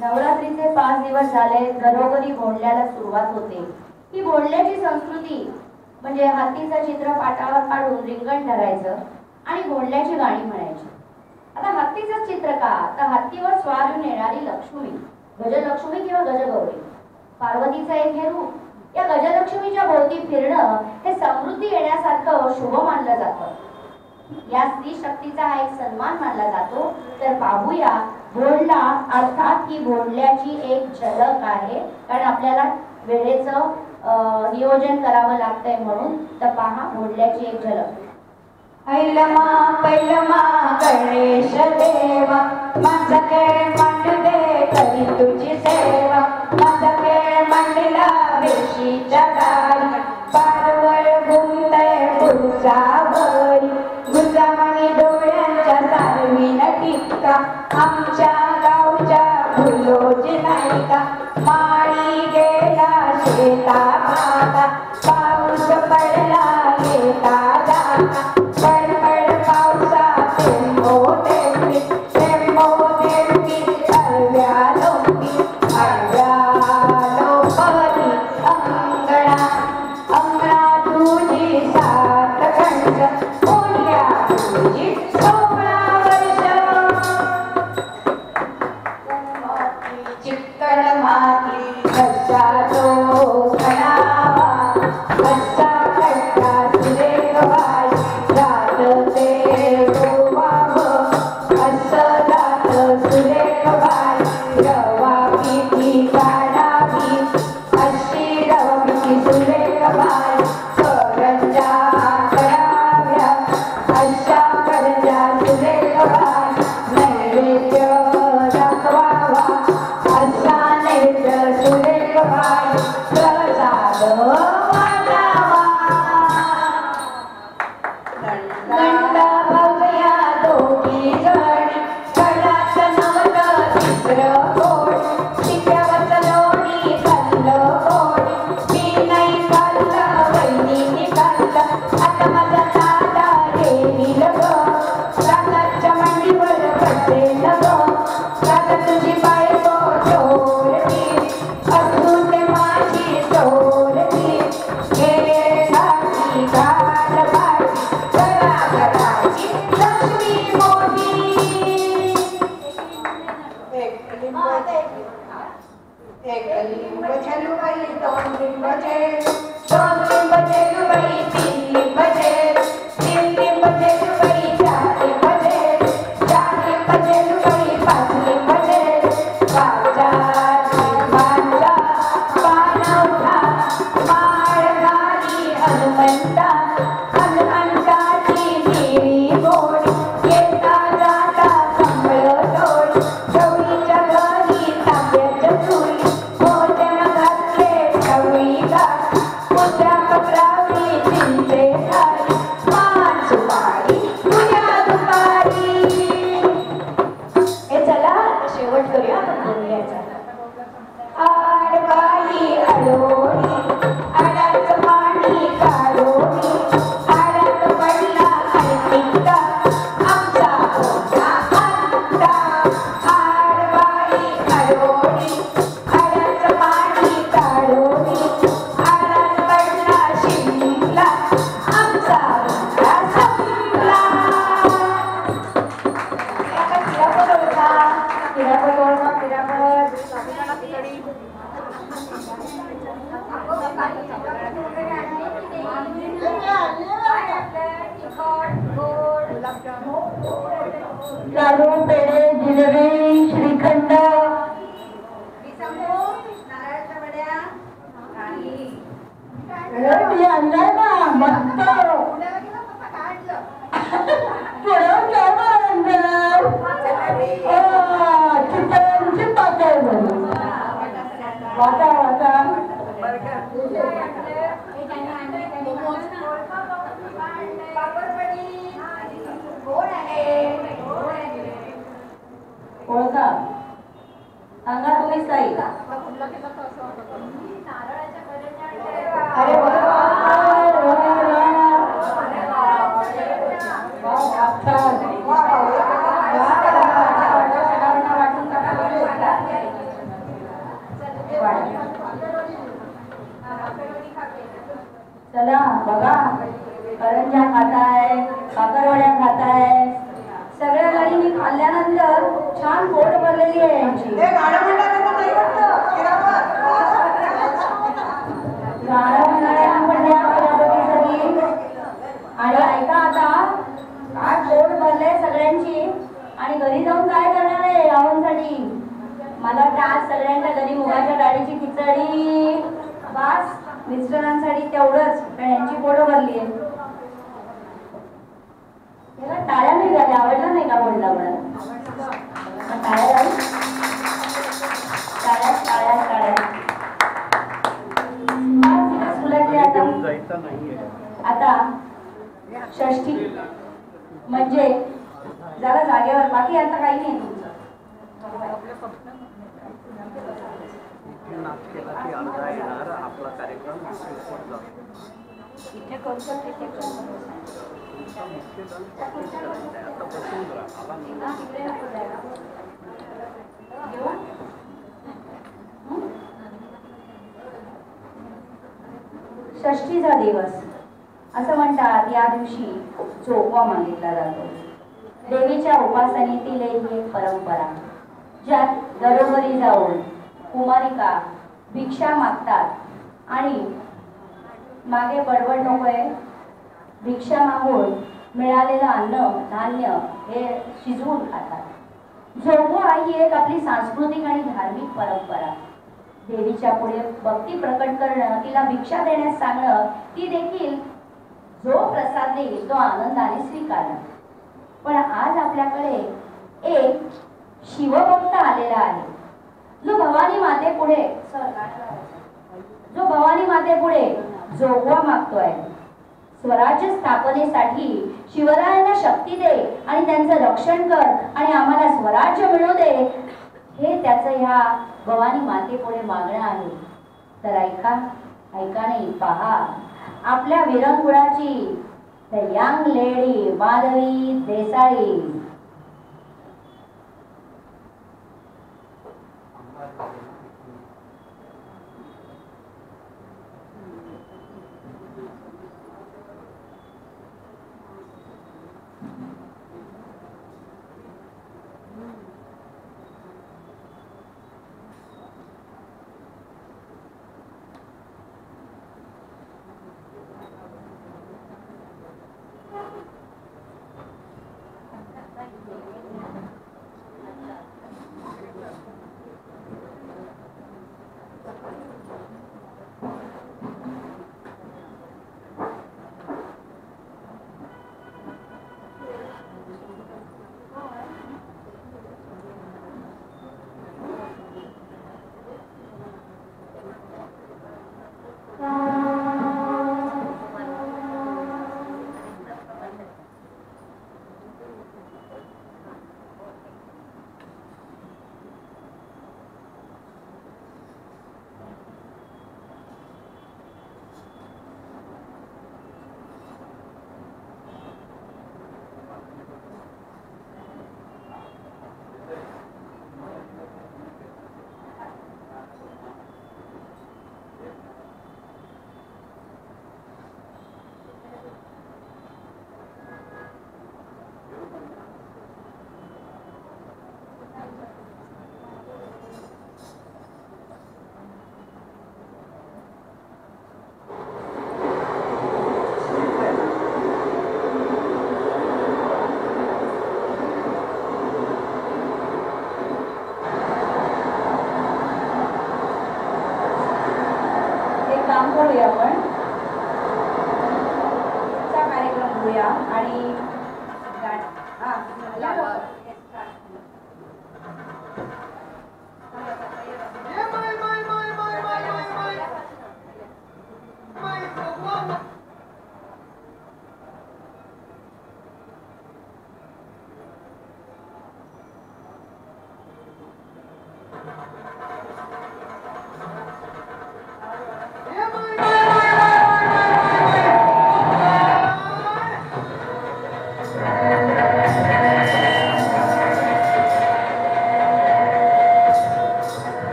नवरात्रीचे 5 दिवस झाले, घरोघरी भोंडल्याला सुरुवात होते. ही भोंडल्याची संस्कृती म्हणजे हातीचं चित्र पाटावर काढून रिंगण धरायचं आणि भोंडल्याची गाणी म्हणायची. आता हत्तीचं चित्र का? तर हत्तीवर स्वार येऊन येणारी लक्ष्मी, गजलक्ष्मी किंवा गजगौरी, पार्वतीचं एक हे रूप. या गजलक्ष्मीच्या भोवती फिरणं हे समृद्धी येण्यासारखं शुभ मानलं जातं. या स्त्री शक्तीचा हा एक सन्मान मानला जातो. तर पाहूया भोंडला अर्थात ही भोंडल्याची एक झलक आहे, कारण आपल्याला वेळेचं नियोजन करावं लागतंय म्हणून. तर पहा भोंडल्याची एक झलक. ऐलमा पैलमा गणेश देवा, माझा खेळ मांडू दे कधी तुझी सेवा. माझा खेळ मांडला वेशीच्या दारी, पारवळ घुमतय फुलचावरी. गुलाबानी डोळ्यांच्या सारवीन टिक्का, आमच्या गावच्या फुलोजी नाही का. माळी गेला शेता भाता, पाऊस पडला येता जाता. पडपड पावसात थेंबो थेंबी, थेंबो थेंबी हळव्या लोंबी. हळव्या लोंबी अंगणा, अंगणा तुझी 7 खंड, बोलल्या तुझी 16 वर्ष. चिकण माती कशा तो खणावा, कशा खड्डा सुरेख बाई. जात ते गोवाव असं जात सुरेख बाई. रवा पिठी काढावी अशी रवी सुरेख बाई. करंजा कराव्या अशा करंजा सुरेख बाई. नैवेद्य दाखवावा असा नैवेद्य सुरेख बाई. प्रसाद वाटावा दंड बघया दोघी जणी. कडाच नवलं तिसरं कोण, शिक्यावरच लोणी खाल्लं कोणी. मी नाही खाल्लं वहिनीने खाल्लं, आता माझा दादा घेईल ग. दादाच्या मांडीवर बसेल ग, दादा तुझी बायको चोरटी, असून ते माझी चोरटी. घे घाटी घाट घाटी, घराघराची लक्ष्मी मोठी. एक लिंब झेलूबाई, 2 लिंब झेल, 2 लिंब झेलूबाई, 3 लिंब झेल, 3 लिंब झेलूबाई, 4 लिंब झेल, 4 लिंब झेलूबाई, 5 लिंब झेल. बाजार लिंबांचा पाना उठा, माळ घाली हनुमंता. हनुमंताची निळी गोडी, येता जाता कमळ तोडी. गौरीच्या घरी तांब्याच्या चुली, भोजन घातले ठवळी गाठी. पूजा पत्रावली चिंचे थाली, मान सुपारी तुझ्या दुपारी. हे चला आता शेवट करूया आपण भोंडल्याचा. आडबाई अडोणी, आडाचं पाणी काढोणी. आडात पडला हळदीचा आमचा भोंडा आत्ता. आडबाई अडोणी, आडाचं पाणी काढोणी. आडात पडला शिंपला, आमचा भोंडा संपला. एका किरापत ओळखा, किरापत ओळखा, किरापत. लाडू, पेढे, जिलेबी, श्रीखंड. मी आणलाय ना मस्त. पुढं काय म्हणणार चिकनची पातळ वाटा वाटा. ओळखा, सांगा तुम्ही साई. अरे करंजा खाताय, साखरवड्या खाताय, सगळ्या गाडी मी खाल्ल्यानंतर छान पोट भरलेली आहे यांची. गाणं म्हणायला म्हणल्या प्रजापतीसाठी. आणि ऐका आता, काय पोट भरले सगळ्यांची आणि घरी जाऊन काय करणार आहे रावणसाठी. मला वाटतं आज सगळ्यांच्या घरी मुगाच्या डाळीची खिचडी बास, मिस्टरांसाठी तेवढंच, पण यांची पोट भरली आहे. त्याला टाळ्या नाही झाल्या, आवडला नाही का बोलला मला. टाळ्या झाली, टाळ्या टाळ्या टाळ्या. आता षष्ठी म्हणजे जरा जागेवर, बाकी आता काही नाही तुमचं. आपला कार्यक्रम इथे करतो तिथे करतो. षष्ठीचा दिवस असं म्हणतात. या दिवशी जोगवा मागितला जातो. देवीच्या उपासनेतील ही एक परंपरा, ज्यात घरोघरी जाऊन कुमारिका भिक्षा मागतात आणि मागे बडबड नकोय, भिक्षा मागून मिळालेलं अन्न धान्य हे शिजवून खातात. जोगवा ही एक आपली सांस्कृतिक आणि धार्मिक परंपरा. देवीच्या पुढे भक्ती प्रकट करणं, तिला भिक्षा देण्यास सांगणं, ती देखील जो प्रसाद देईल तो आनंदाने स्वीकारणं. पण आज आपल्याकडे एक शिवभक्त आलेला आहे, जो भवानी मातेपुढे जोगवा मागतोय. स्वराज्य स्थापनेसाठी शिवरायांना शक्ती दे आणि त्यांचं रक्षण कर आणि आम्हाला स्वराज्य मिळू दे, हे त्याचं ह्या भवानी मातेपुढे मागणं आहे. तर ऐका नाही, पहा आपल्या विरंगुळाची यंग लेडी माधवी देसाई.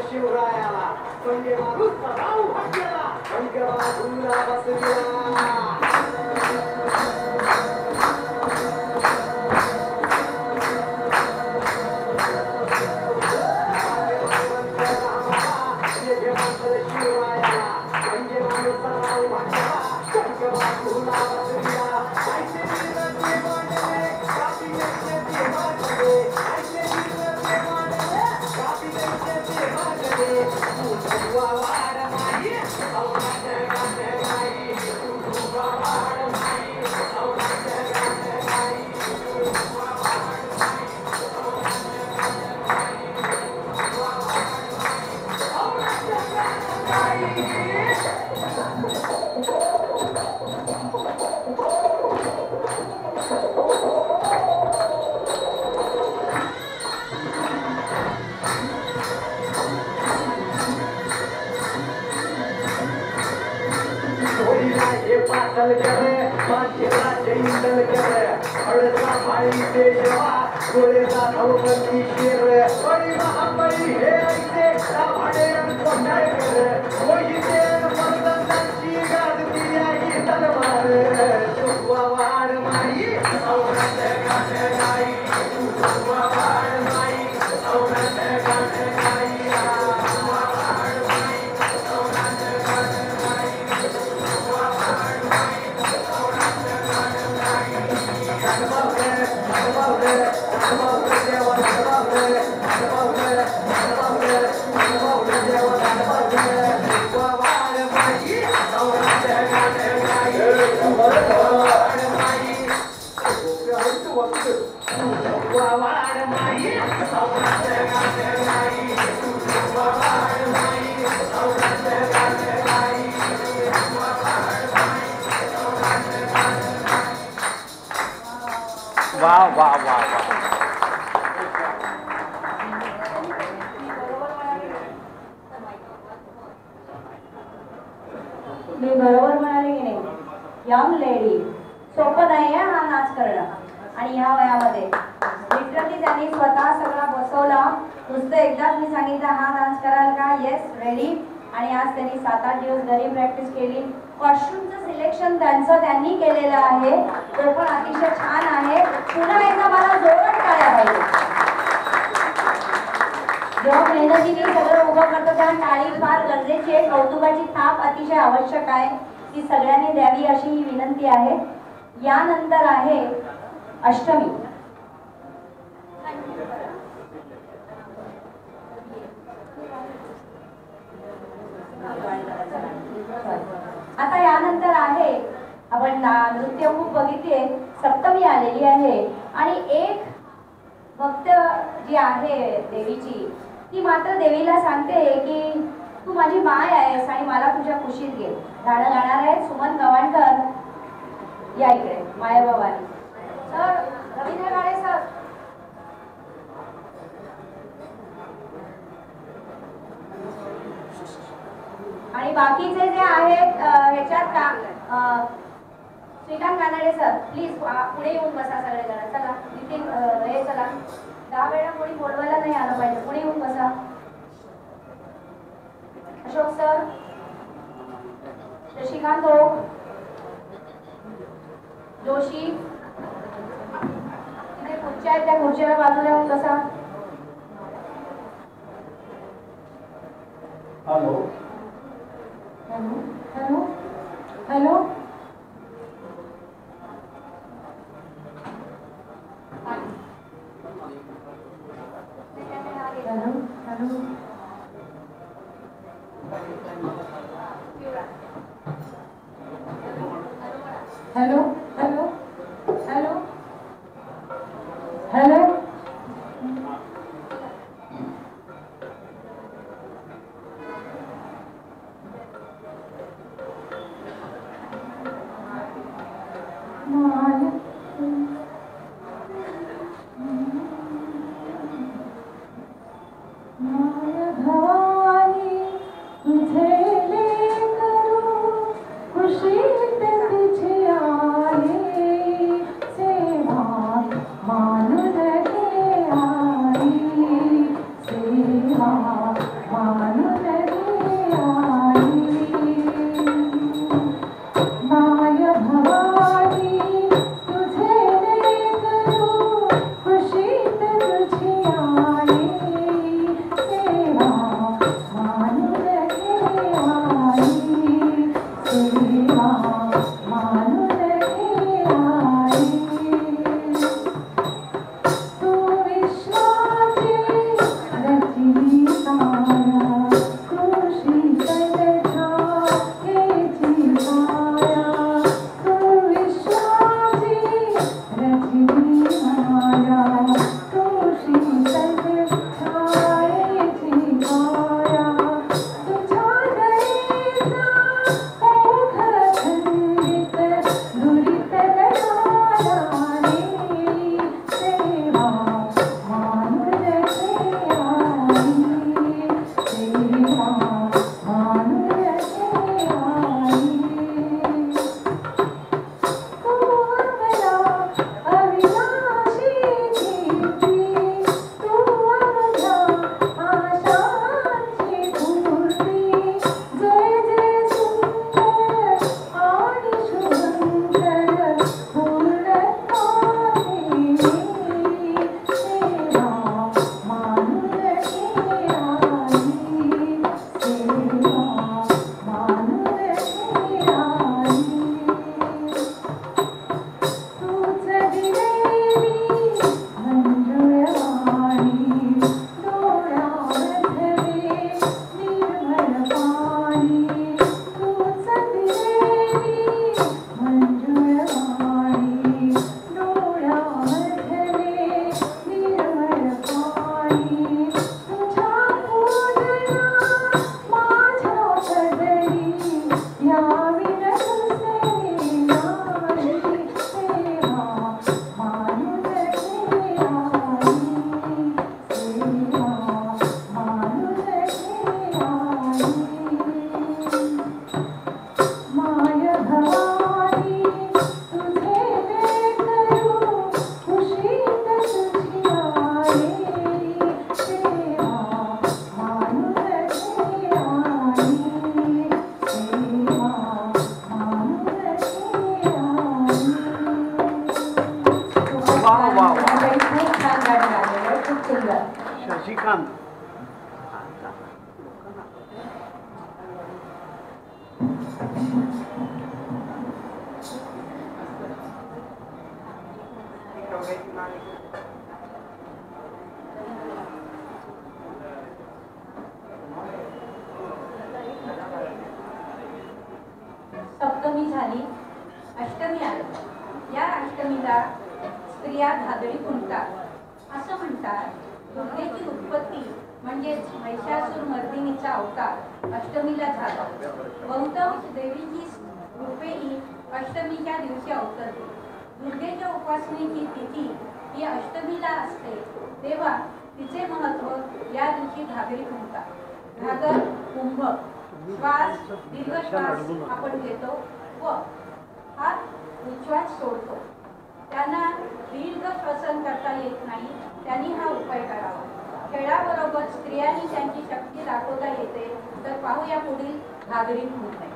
शिवरायाला म्हणजे माणूस राहू भाग्याला अंगवा धुला बसविला पातल करे माथेला जैंदल करे अडसा पाळी देशवा गोळेचा धवपती शेर बळी महाबळी हे ऐसे भाडे कोंडाय करे मोहिते मर्दांची गाजती आहे तलवार सुवा वाड माई औरत गाठ गाई सुवा वाड माई औरत गाठ गाई वाह वाह वाह वाह मी बरोबर म्हणाले की नाही? यंग लेडी सोपं नाही आहे हा नाच करणं आणि ह्या वयामध्ये लिटरली त्यांनी स्वतः सगळा बसवला. नुसतं एकदाच मी सांगितलं हा डान्स कराल का? Yes ready. आणि आज त्यांनी 7-8 दिवस घरी प्रॅक्टिस केली. कॉस्ट्युमचं सिलेक्शन त्यांनी केलेलं आहे, तो पण अतिशय छान आहे. पुन्हा एकदा मला जोरात टाळ्या पाहिजे. जेव्हा मेहनतीने सगळं उभं करतो तेव्हा टाळी फार गरजेची आहे. कौतुकाची थाप अतिशय आवश्यक आहे, ती सगळ्यांनी द्यावी अशी ही विनंती आहे. यानंतर आहे अष्टमी. आता यानंतर आहे आपण नृत्य खूप बघितले. सप्तमी आलेली आहे आणि एक भक्त जी आहे देवीची, ती मात्र देवीला सांगते की तू माझी माय आहेस आणि मला तुझ्या कुशीत घे. गाणं गाणार आहे सुमन गवाणकर. या इकडे मायाबाबानी. सर रवींद्र गाडे सर. आणि बाकीचे जे आहेत ह्याच्यात का श्रीकांत कानडे सर प्लीज पुढे येऊन बसा सगळेजण. चला नितीन हे चला 10 वेळा कोणी बोलवायला नाही आलं पाहिजे. पुढे येऊन बसा. अशोक सर, शशिकांत ओक, जोशी, तिथे खुर्च्या आहेत त्या खुर्चीला बाजूला येऊन बसा. Hello hello hello hello. Hello hello hello hello. मा सप्तमी झाली, अष्टमी आली. या अष्टमीला स्त्रिया धागडी फुंकतात. असं म्हणतात दुर्गेची उत्पत्ती म्हणजेच महिषासुरमर्दिनीचा अवतार अष्टमीला झाला. बहुतांश देवीची रूपेही अष्टमीच्या दिवशी अवतरते. दुर्गेच्या उपासनेची तिथी ही अष्टमीला असते तेव्हा तिचे महत्व या दिवशी घागरी फुंकतात. घागर कुंभ, श्वास दीर्घ श्वास आपण घेतो व हात उच्छ्वास सोडतो. त्यांना दीर्घ श्वसन करता येत नाही, त्यांनी हा उपाय करावा. खेळाबरोबर स्त्रियांनी त्यांची शक्ती दाखवता येते. तर पाहूया पुढील घागरी फुंकणे.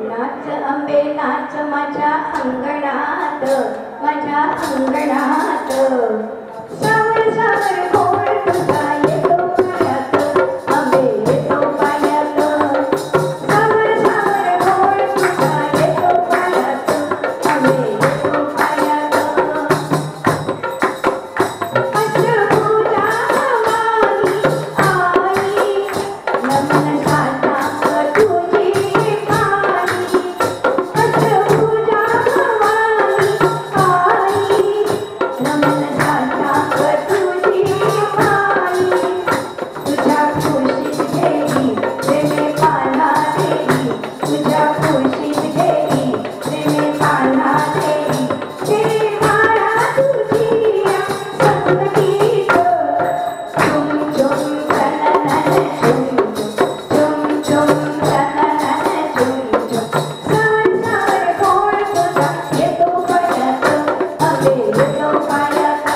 नाच अंबे नाच माझ्या अंगणात, माझ्या अंगणात. सावर सावर गोड तुझा येतो पायात, अंबे येतो पायात. सावर सावर गोड तुझा येतो पायात, अंबे येतो पायात. अष्टभुजा भवानी आई, नमन घाटा तुझी पाणी. अष्टभुजा भवानी आई, नमन घाटा तुझी पाणी. तुझ्या खुशीत घेई प्रेमे पाना देई, तुझ्या खुशीत घेई प्रेमे पाना देई. देवाळा तुझी संगतीत झुम झुम तननन झुम झुम झुम तननन झुम झुम. सावर सावर गोड तुझा येतो पायात, अंबे येतो पायात.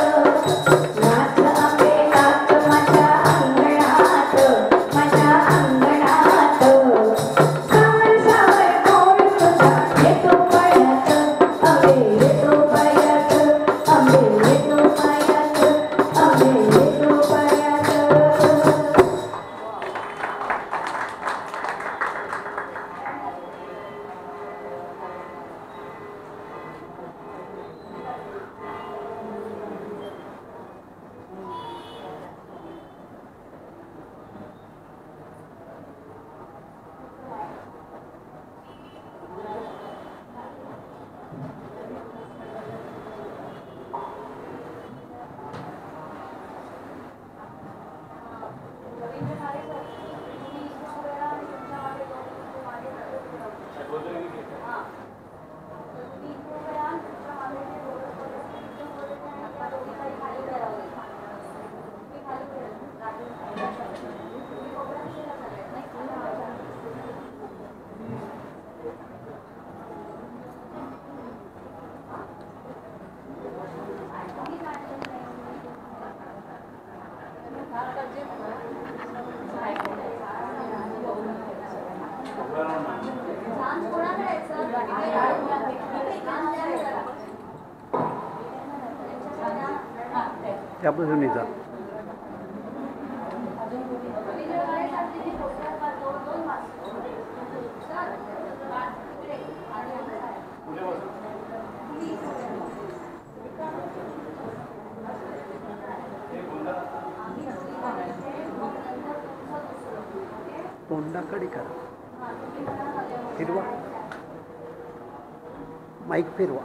नाच अंबे नाच माझ्या अंगणात, माझ्या अंगणात. सावर सावर गोड तुझा येतो पायात, अंबे येतो पायात, अंबे येतो पायात, अंबे येतो पायात. त्यापासून जा. तोंडाकडे करा, फिरवा, माईक फिरवा.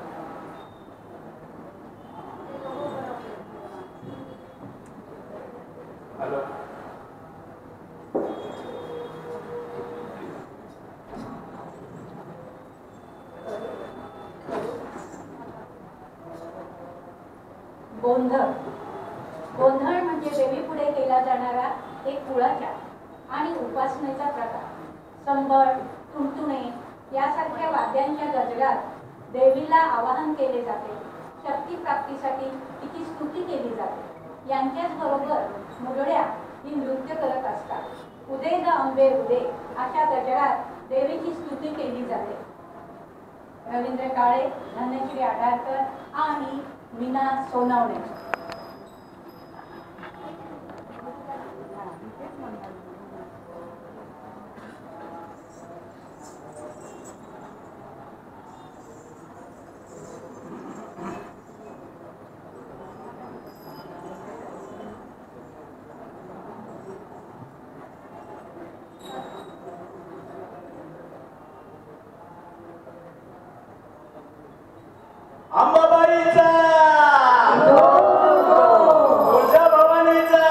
गोंधळ. गोंधळ म्हणजे देवीपुढे केला जाणारा एक कुळाचार आणि उपासनेचा प्रकार. संबळ, तुणतुणे यासारख्या वाद्यांच्या गजरात देवीला आवाहन केले जाते. शक्ती प्राप्तीसाठी तिची स्तुती केली जाते. यांच्याच बरोबर मुरळ्या ही नृत्य करत असतात. उदे ग अंबे उदे अशा गजरात देवीची स्तुती केली जाते. रवींद्र काळे, धनश्री आढारकर आणि मीना सोनवणे. अंबाबाईचा तुळजा भवानीचा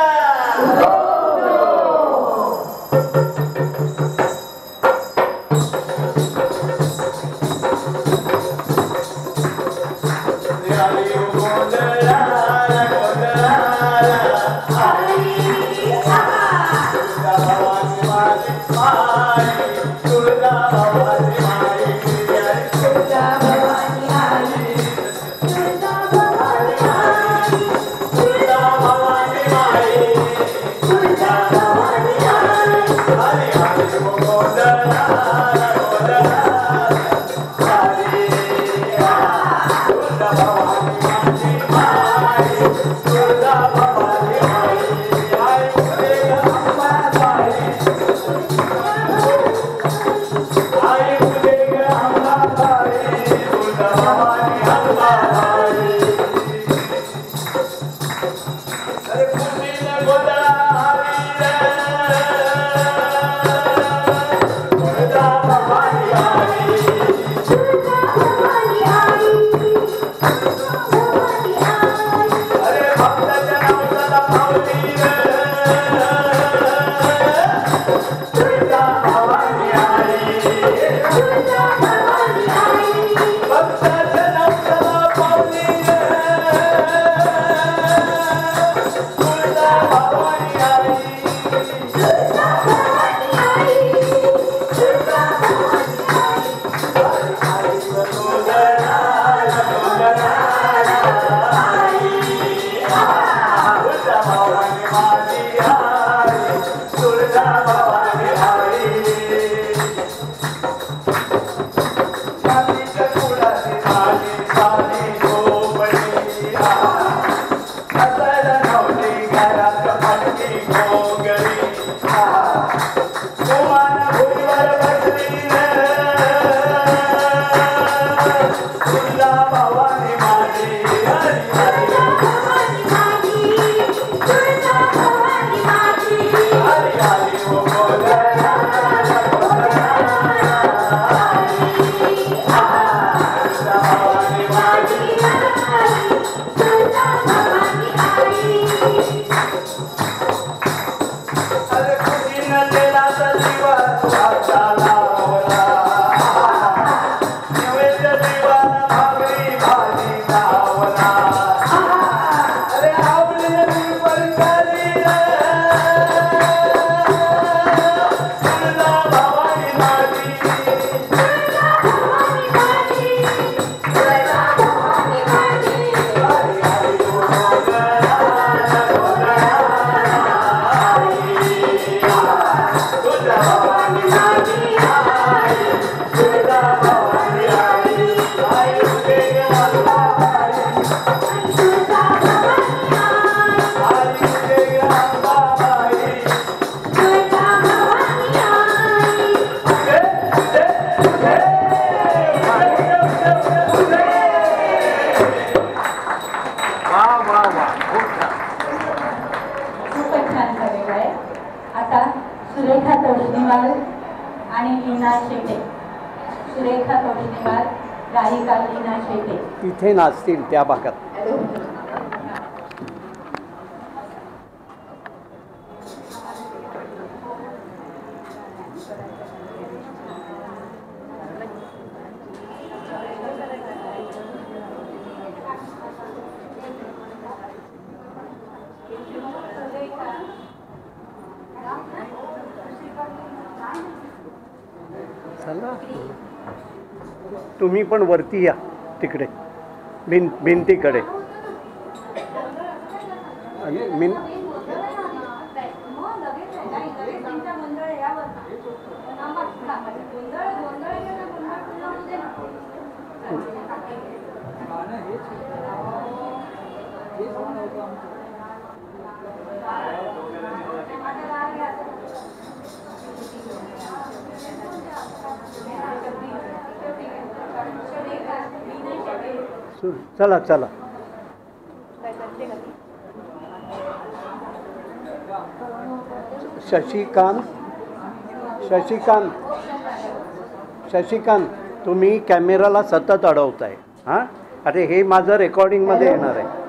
सुरेखा तोष्णीवाल आणि लीना शेटे. सुरेखा तोष्णीवाल, गायिका लीना शेटे. इथे नाचतील त्या भागात. तुम्ही पण वरती या तिकडे भिंतीकडे. आणि चला चला. शशिकांत तुम्ही कॅमेराला सतत अडवताय. हां, अरे हे माझं रेकॉर्डिंगमध्ये येणार आहे.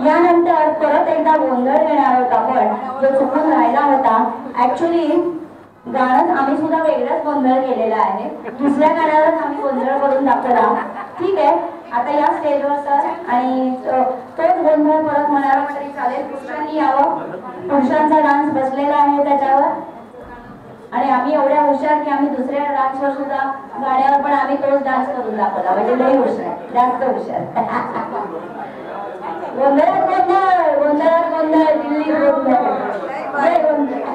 यानंतर परत एकदा गोंधळ घेणार आहोत आपण, जो चुकून राहिला होता. ऍक्च्युली गाणं आम्ही सुद्धा वेगळाच गोंधळ केलेला आहे. दुसऱ्या गाण्यावरच आम्ही गोंधळ करून दाखवला. ठीक आहे, आता या स्टेजवर सर आणि तोच गोंधळ परत म्हणाला तरी चालेल. पुरुषांनी यावं. पुरुषांचा डान्स बसलेला आहे त्याच्यावर आणि आम्ही एवढ्या हुशार की आम्ही दुसऱ्या डान्सवर सुद्धा गाण्यावर पण आम्ही तोच डान्स करून दाखवला. म्हणजे लई हुशार, जास्त हुशार. गोंधळात गोंधळ, गोंधळात गोंधळ, दिल्ली गोंधळ, लई गोंधळ.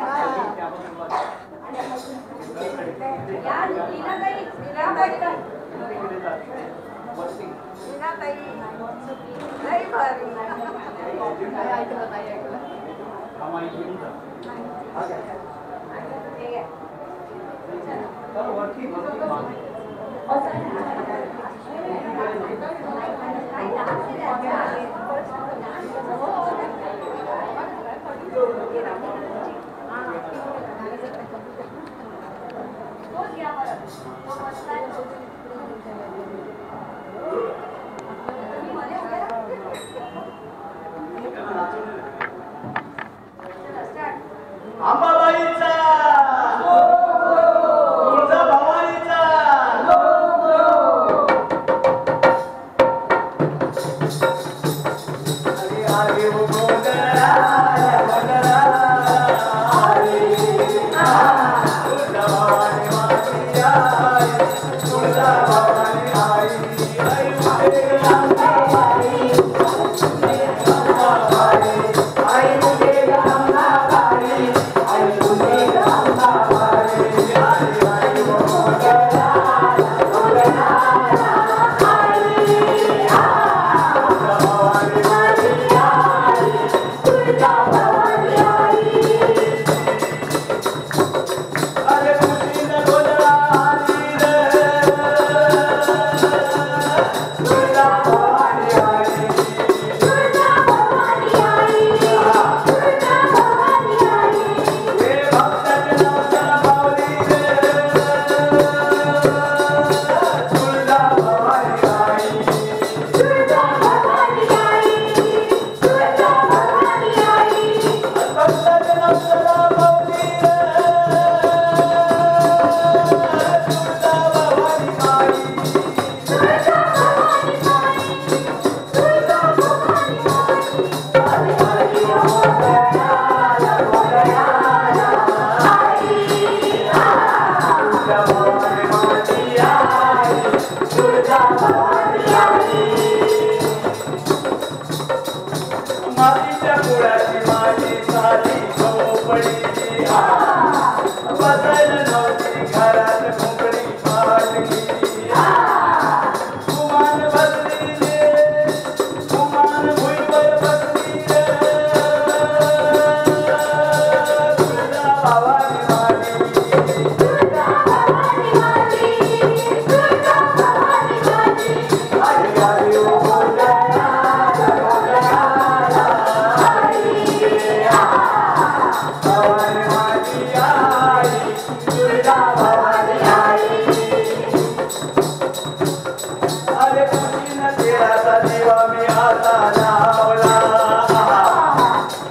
अरे खुशीनं तेराचा दिवा मी आता लावला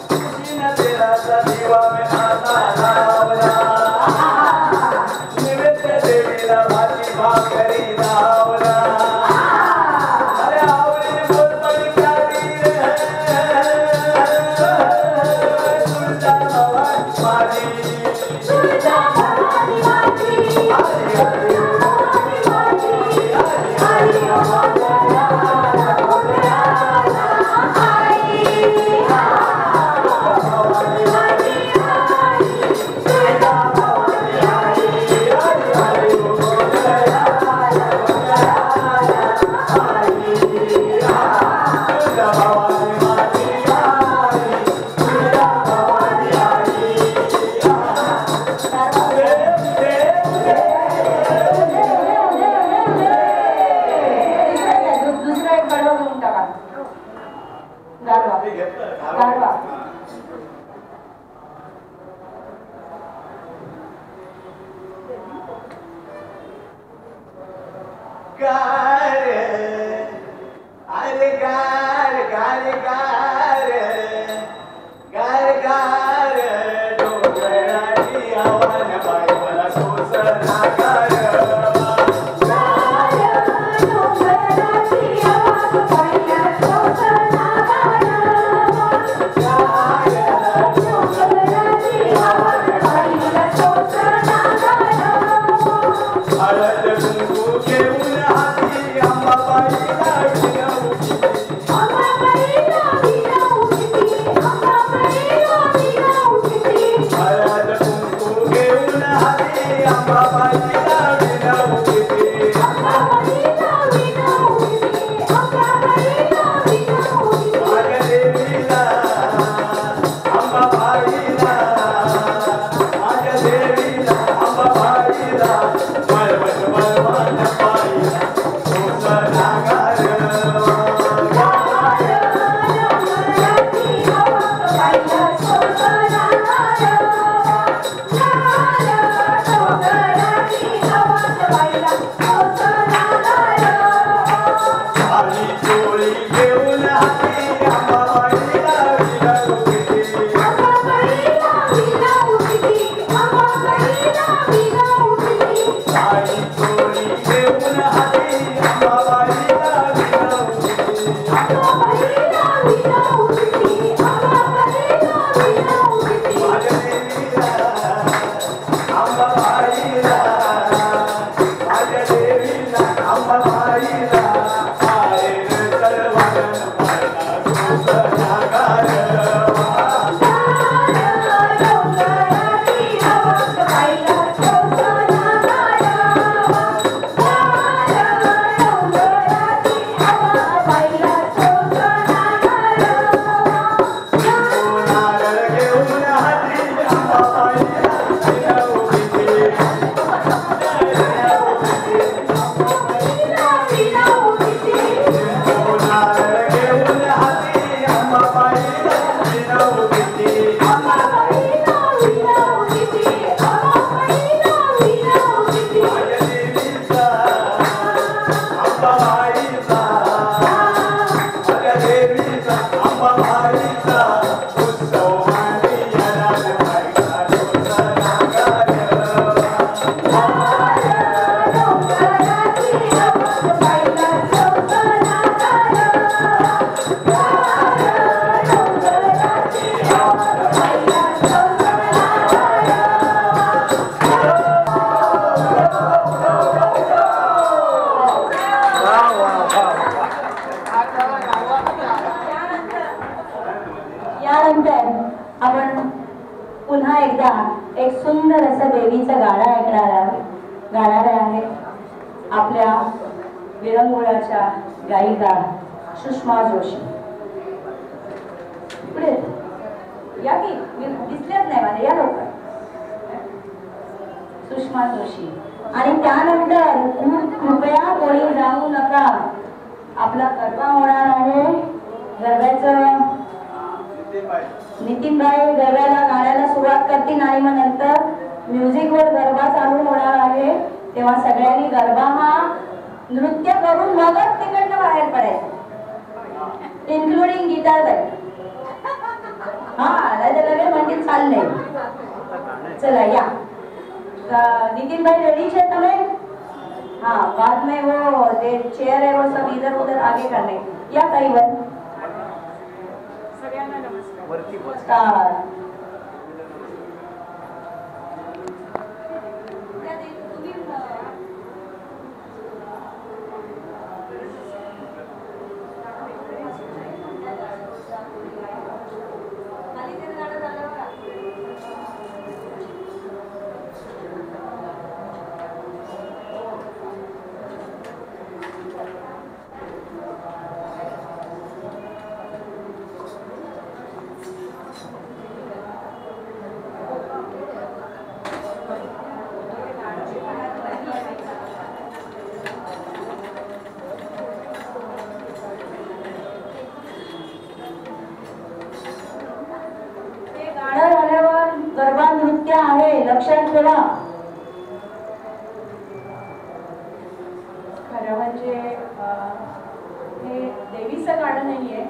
खुशीनं तेराचा दिवा मी आता लावला निवेद्य देवीला भाजी भाकरी लावला अरे आवडीने बोलपणी प्यारी तुळजा भवानी माझी तुळजा भवानी माझी हरी हरी दुसरा एक गडवा घेऊन टाका गारवा गारवा गार अरे गार गार गार गार गार डोंगराची आव्हान बाई मला सोसना गार हळद कुंकू घेऊन हाती अंबाबाईला विनवली हळद कुंकू घेऊन हाती अंबाबाईला विनवली माझ्या देवीला अंबाबाईला माझ्या देवीला अंबाबाईला मळवट मळवट पाईला सोसना गार आली चोळी घेऊन हाती अंबाबाईला विनवली आई चोळी घेऊन हाती अंबाबाईला विनवली माझ्या देवीला अंबाबाईला माझ्या देवीला अंबाबाईला आरेन सर्वांगण पाहिला सोसना गार नारळ घेऊन हाती अंबाबाईला विनवली नारळ घेऊन हाती अंबाबाईला विनवली माझ्या देवीचा अंबाबाईचा माझ्या देवीचा अंबाबाईचा उत्सव मांडी येणार बाईला सोसना गार यानंतर आपण पुन्हा एकदा एक सुंदर असं देवीचं गाणं गाणार आहे आपल्या विरंगुळ्याच्या गायिका सुषमा जोशी. पुढे या की दिसल्याच नाही मला, या लवकर. सुषमा जोशी. आणि त्यानंतर कृपया कोणी जाऊ नका, आपला गरबा होणार आहे. गरब्याचं नितीनबाई गरब्याला गाण्याला सुरुवात करतील आणि मग नंतर म्युझिकवर गरबा चालू तेव्हा सगळ्यांनी गरबा हा नृत्य करून मगच तिकडनं बाहेर पडायचं, इन्क्लुडिंग गीताबाई. हा नाही तर लगेच म्हणजे चाललंय. चला या. नितिन भाई रेडी है तुम्हें? हाँ, बाद में वो चेयर है वो सब इधर उधर आगे करने या कहीं वर. सगळ्यांना नमस्कार. नमस्कार. गाणं झाल्यावर गरबा नृत्य आहे, लक्षात ठेवा. खरं म्हणजे हे देवीचं गाणं नाहीये,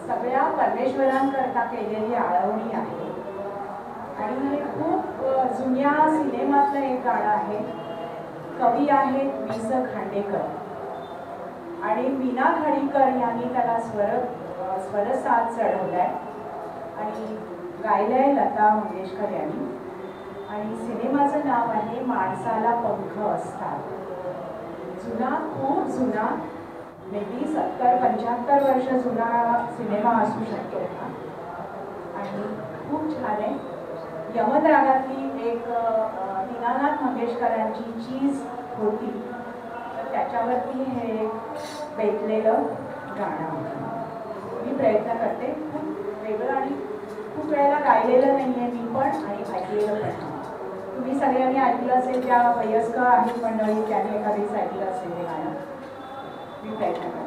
सगळ्या परमेश्वरांकरता केलेली आळवणी आहे आणि खूप जुन्या सिनेमातलं एक गाणं आहे. कवी आहेत वि. स. खांडेकर आणि मीना खाडीकर यांनी त्याला स्वरसाज चढवलाय आणि गायलंय लता मंगेशकर यांनी. आणि सिनेमाचं नाव आहे माणसाला पंख असतात. जुना, खूप जुना, मे बी 70-75 वर्ष जुना सिनेमा असू शकतो हा आणि खूप छान आहे. यमन रागातली एक दीनानाथ मंगेशकरांची चीज होती, तर त्याच्यावरती हे बेतलेलं गाणं आहे. मी प्रयत्न करते, खूप वेगळं आणि खूप वेळेला गायलेलं नाही आहे मी पण आणि ऐकलेलं पण. तुम्ही सगळ्यांनी ऐकलं असेल, ज्या वयस्कर आहेत मंडळी त्यांनी एखादीच ऐकलं असेल हे गाणं. मी प्रयत्न करते.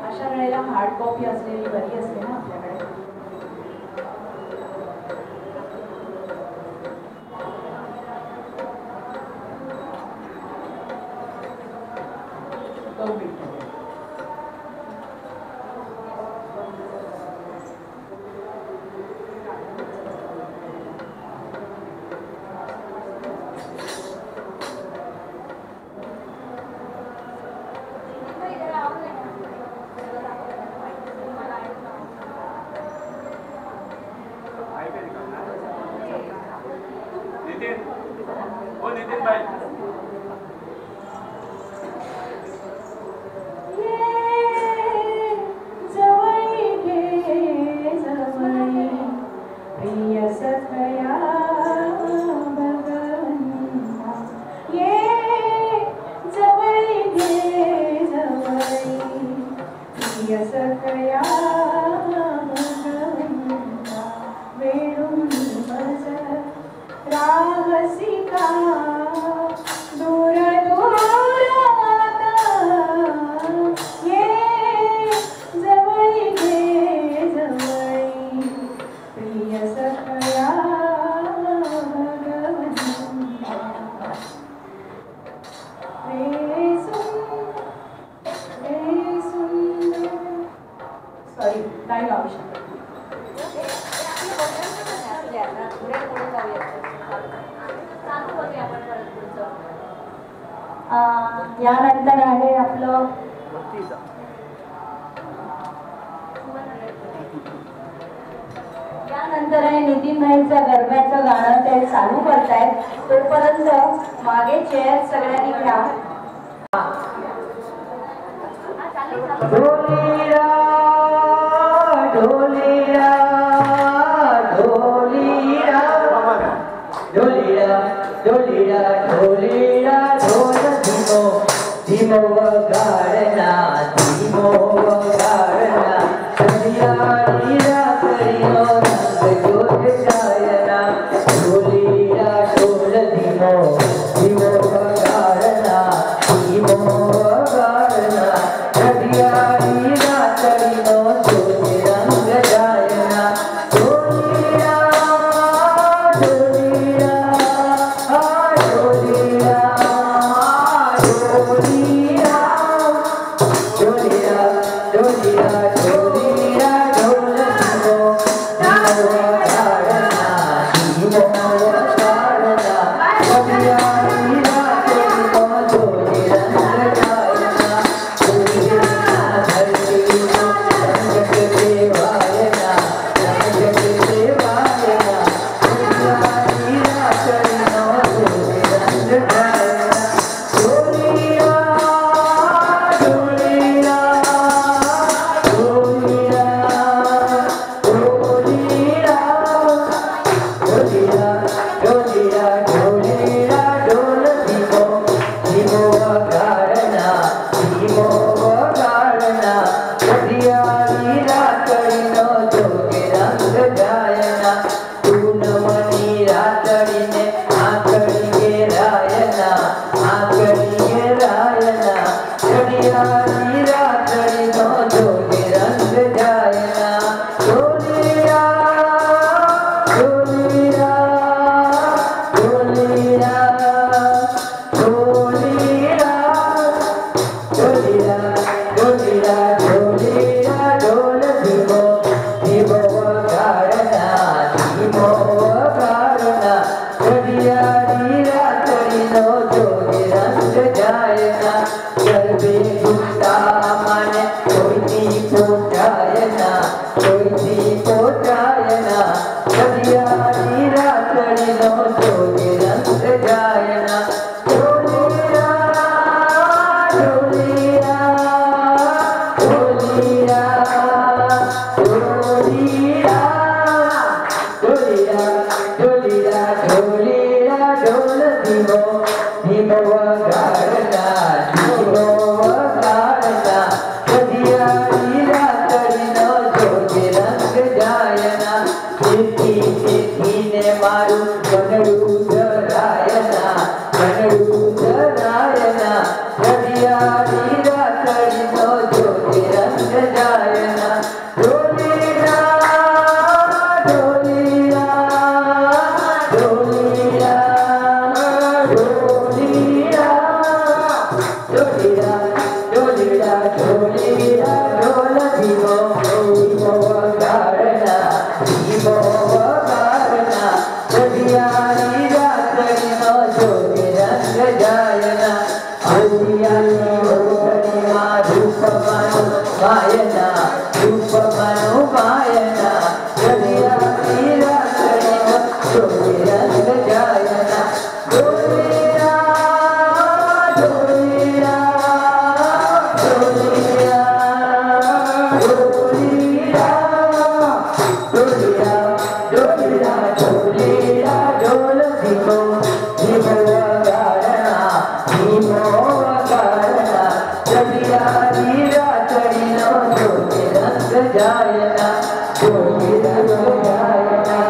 अशा वेळेला हार्ड कॉपी असलेली बरी असते ना आपल्याकडे. नितीन भाई नाही गाऊ शकत. पुढे जाऊया. यानंतर आहे आपलं यानंतर आहे नितीन भाईचं गरब्याचं गाणं ते चालू करतायत. तोपर्यंत मागे चेअर सगळ्यांनी घ्या. ढोलीरा ढोलीरा ढोलीरा ढोलीरा ढोलीरा ढोलीरा ढोल धीमो धीमो वगाडना धीमो वगाडना सदियारीरा करियो रंग जोग जायना ढोलीरा ढोल धीमो धीमो वगाडना धीमो वगाडना सदियारीरा करियो जोग रंग जायना ढोलीरा ढोलीरा ढोलीरा ढोलीरा ढोलीरा ढोलीरा ढोलीरा ढोल धीमो धीमो वगाडना धीमो वगाडना सदियारीरा करियो जोग रंग जायना ढोलीरा धरतीनो रंग देवायना रंग देवायना सदियारीरा करियो जोग रंग जायना ढोलीरा ढोलीरा ढोलीरा ढोलीरा ढोलीरा ढोलीरा ढोलीरा ढोल धीमो धीमो वगाडना धीमो वगाडना सदियारीरा करियो जोग रंग जायना पूनमनी रातडीने आकडी रायना आकडी रायना सदियारीरा करियो जोग रंग जायना ढोलीरा ढोलीरा ढोलीरा ढोलीरा ढोलीरा ढोलीरा ढोलीरा ढोल धीमो धीमो वगाडना धीमो वगाडना सदियारीरा करियो जोग रंग जायना गरबे गुप्ता माने कोयती पोटायना कोयती पोटायना सदियारीरा करियो जोग रंग जायना ढोलीरा ढोलीरा ढोलीरा ढोलीरा ढोलीरा ढोलीरा ढोलीरा ढोल धीमो धीमो वगाडना धीमो वगाडना सदियारीरा करियो जोग रंग जायना चिठी चिठीने मारू बनडू धरायना बनडू धरायना सदियारीरा करियो जोग रंग जायना ढोलीरा ढोलीरा ढोलीरा ढोलीरा ढोलीरा ढोलीरा ढोलीरा ढोल धीमो धीमो वगाडना धीमो वगाडना सदियारीरा करियो जोग रंग जायना हरियाली होगणिमा धूप मनु मायना धूप मनु मायना सदियारीरा करियो जोग रंग जायना ढोलीरा ढोलीरा ढोलीरा ढोलीरा ढोलीरा ढोलीरा ढोलीरा ढोल धीमो धीमो वगाडना धीमो वगाडना सदियारीरा करियो जोग रंग जायना जोग रंग जायना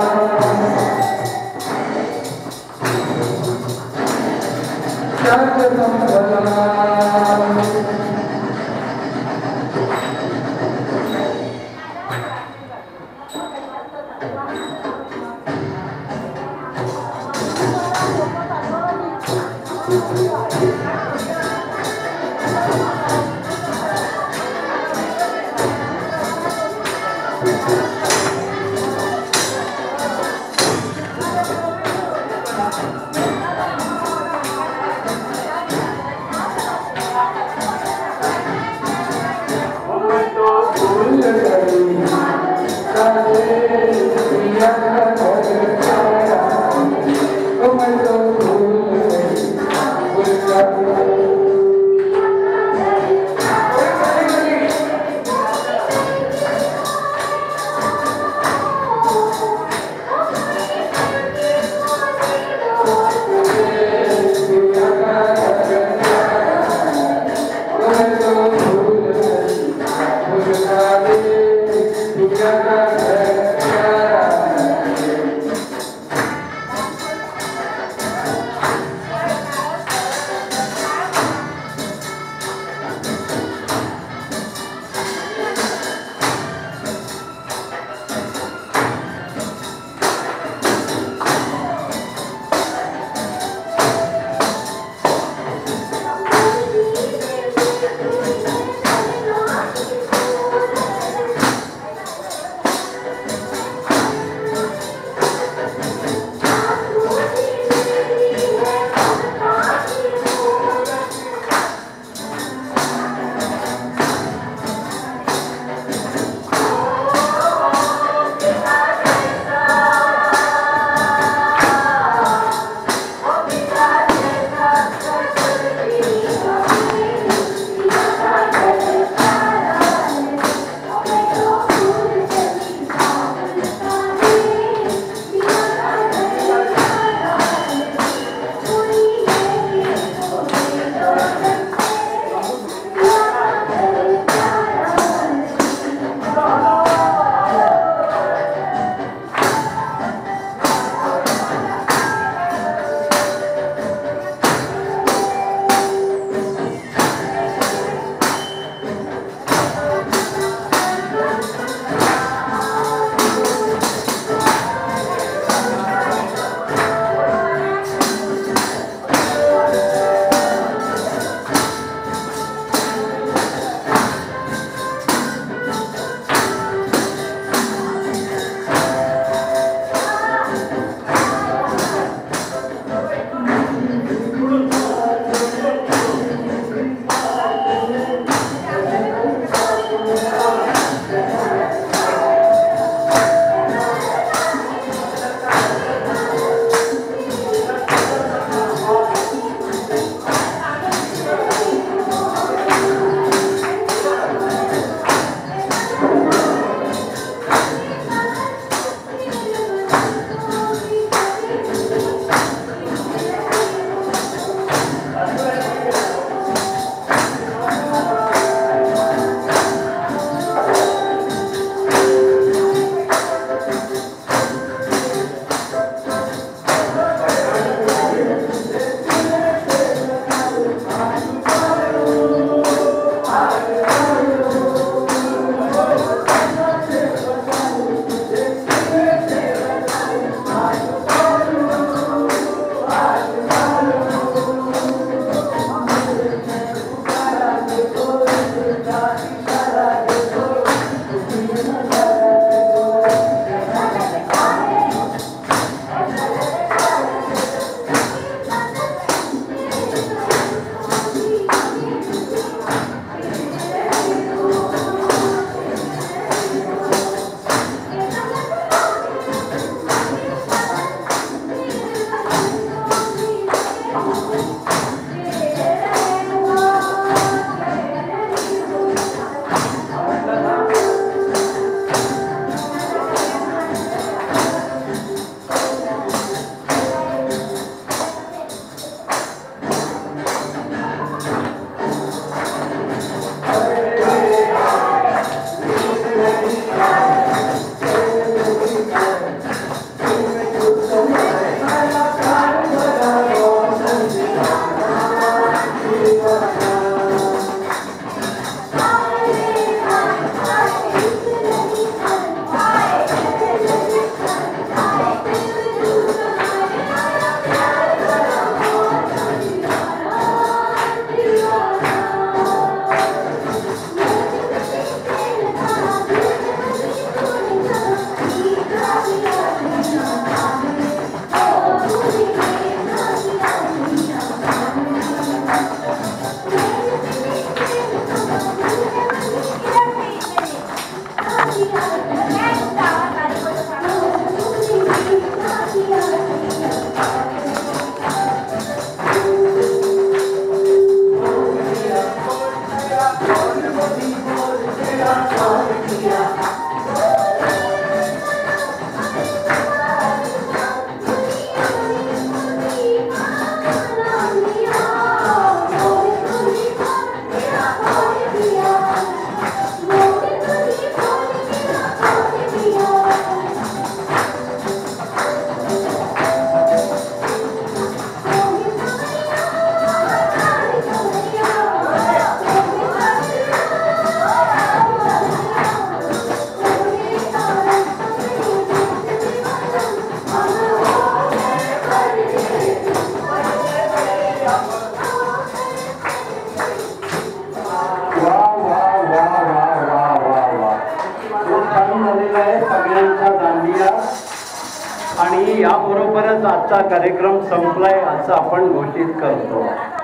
आजचा कार्यक्रम संपलाय असं आपण घोषित करतो.